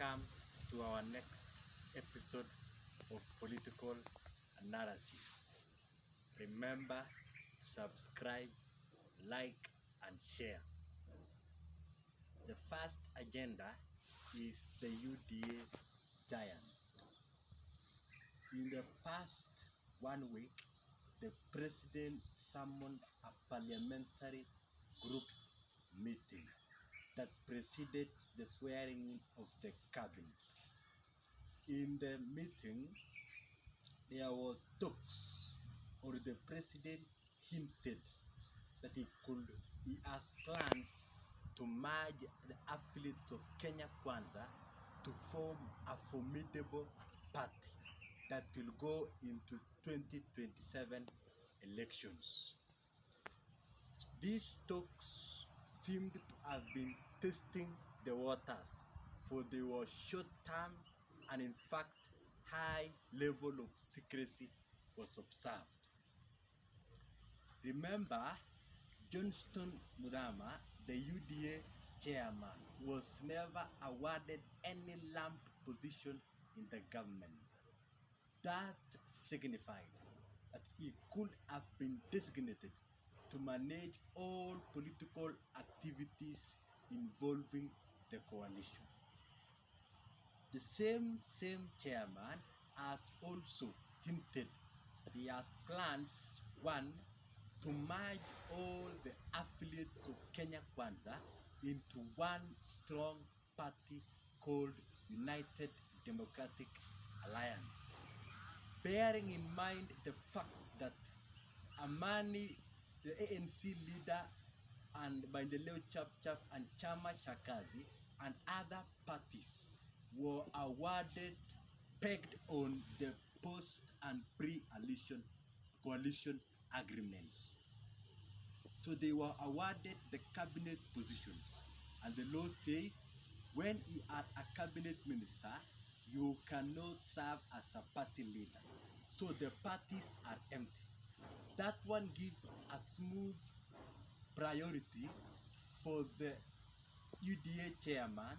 welcome to our next episode of Political Analysis. Remember to subscribe, like, and share. The first agenda is the UDA giant. In the past 1 week, the president summoned a parliamentary group meeting that preceded the swearing-in of the cabinet. In the meeting, there were talks, or the president hinted that he has plans to merge the affiliates of Kenya Kwanza to form a formidable party that will go into 2027 elections. These talks seemed to have been testing the waters, for they were short-term and in fact high level of secrecy was observed. Remember, Johnston Mudama, the UDA chairman, was never awarded any lump position in the government. That signified that he could have been designated to manage all political activities involving the coalition. The same chairman has also hinted that he has plans, one, to merge all the affiliates of Kenya Kwanza into one strong party called United Democratic Alliance, bearing in mind the fact that Amani, the ANC leader, and Maendeleo Chap and Chama cha Kazi and other parties were awarded pegged on the post and pre-coalition agreements. So they were awarded the cabinet positions, and the law says when you are a cabinet minister, you cannot serve as a party leader. So the parties are empty. That one gives a smooth priority for the UDA chairman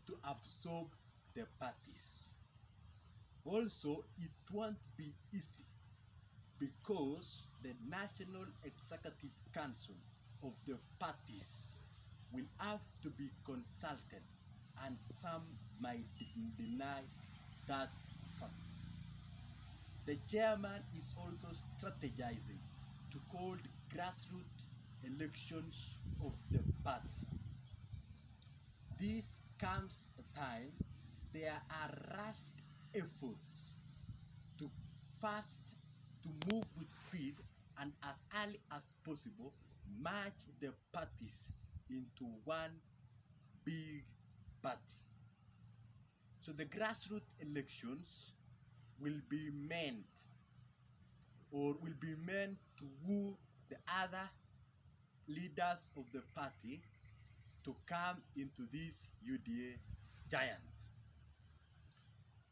to absorb the parties. Also, it won't be easy because the National Executive Council of the parties will have to be consulted, and some might deny that fact. The chairman is also strategizing to hold grassroots elections of the party. This comes a time there are rushed efforts to move with speed and as early as possible merge the parties into one big party. So the grassroots elections will be meant to woo the other leaders of the party to come into this UDA giant.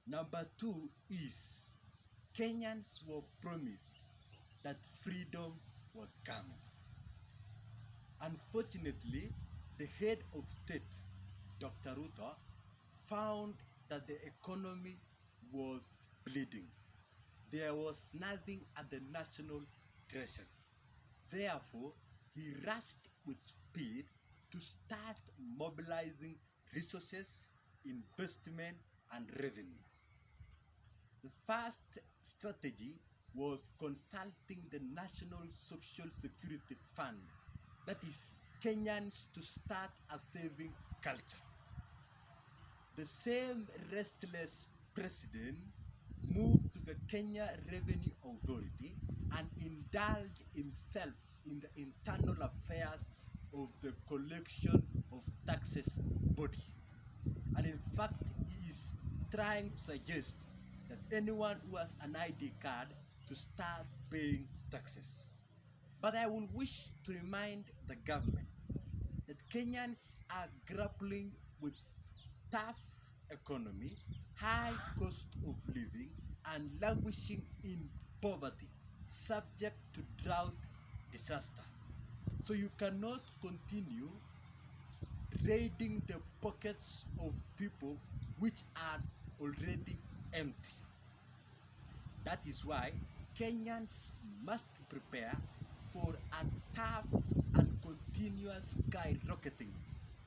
Number two is Kenyans were promised that freedom was coming. Unfortunately, the head of state, Dr. Ruto, found that the economy was bleeding. There was nothing at the national treasury. Therefore, he rushed with speed to start mobilizing resources, investment, and revenue. The first strategy was consulting the National Social Security Fund, that is, Kenyans to start a saving culture. The same restless president moved to the Kenya Revenue Authority and indulged himself in the internal affairs of the collection of taxes body. And in fact, he is trying to suggest that anyone who has an ID card to start paying taxes. But I will wish to remind the government that Kenyans are grappling with tough economy, high cost of living, and languishing in poverty, subject to drought disaster. So you cannot continue raiding the pockets of people which are already empty. That is why Kenyans must prepare for a tough and continuous skyrocketing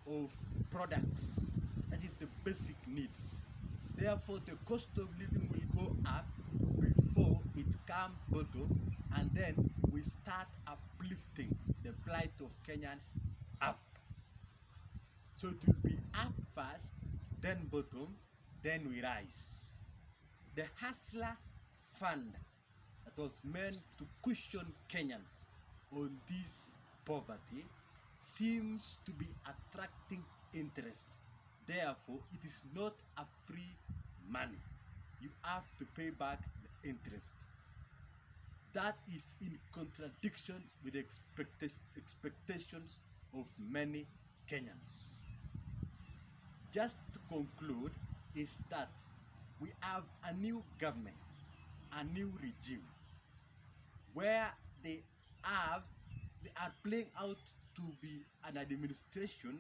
of products. That is the basic needs. Therefore, the cost of living will go up before it comes bottom, and then we start uplifting the plight of Kenyans up. So it will be up first, then bottom, then we rise. The Hustler Fund that was meant to cushion Kenyans on this poverty seems to be attracting interest. Therefore, it is not a free money. You have to pay back the interest. That is in contradiction with the expectations of many Kenyans. Just to conclude is that we have a new government, a new regime, where they are playing out to be an administration,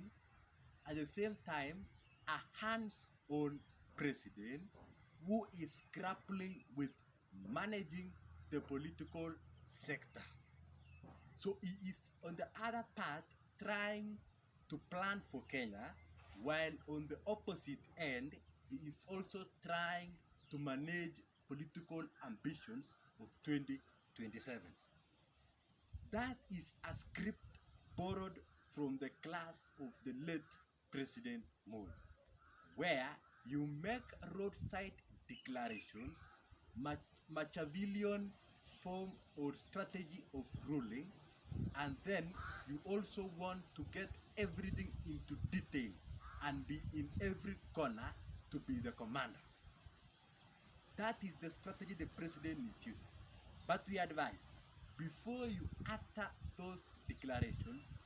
at the same time a hands-on president who is grappling with managing the political sector. So he is on the other part trying to plan for Kenya, while on the opposite end he is also trying to manage political ambitions of 2027. That is a script borrowed from the class of the late President Moi, where you make roadside declarations, Machiavellian form or strategy of ruling, and then you also want to get everything into detail and be in every corner to be the commander. That is the strategy the president is using. But we advise, before you utter those declarations,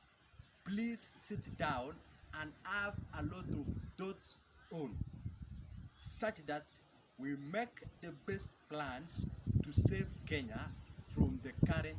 please sit down and have a lot of thoughts on, such that we make the best plans to save Kenya from the current